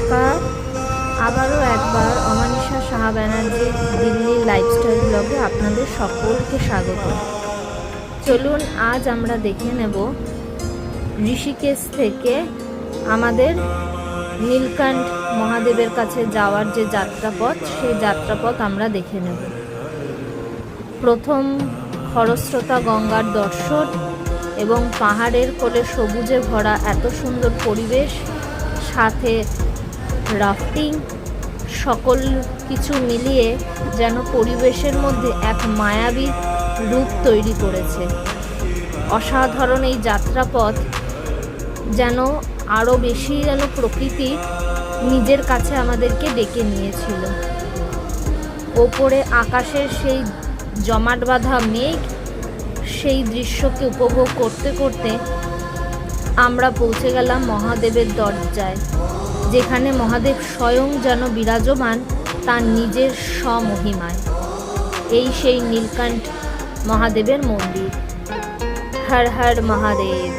নমস্কার, আবারও একবার অমানিশা সাহা ব্যানার্জির দিল্লির লাইফস্টাইল ব্লগে আপনাদের সকলকে স্বাগত। চলুন আজ আমরা দেখে নেব ঋষিকেশ থেকে আমাদের নীলকণ্ঠ মহাদেবের কাছে যাওয়ার যে যাত্রাপথ, সেই যাত্রাপথ আমরা দেখে নেব। প্রথম খরস্রোতা গঙ্গার দর্শন এবং পাহাড়ের কোলে সবুজে ভরা এত সুন্দর পরিবেশ, সাথে রাফটিং, সকল কিছু মিলিয়ে যেন পরিবেশের মধ্যে এক মায়াবী রূপ তৈরি করেছে। অসাধারণ এই যাত্রাপথ যেন আরও বেশি যেন প্রকৃতি নিজের কাছে আমাদেরকে ডেকে নিয়েছিল। ওপরে আকাশের সেই জমাট বাঁধা মেঘ, সেই দৃশ্যকে উপভোগ করতে করতে আমরা পৌঁছে গেলাম মহাদেবের দরজায়, যেখানে মহাদেব স্বয়ং যেন বিরাজমান তার নিজের স্বমহিমায়। এই সেই নীলকণ্ঠ মহাদেবের মন্দির। হর হর মহাদেব।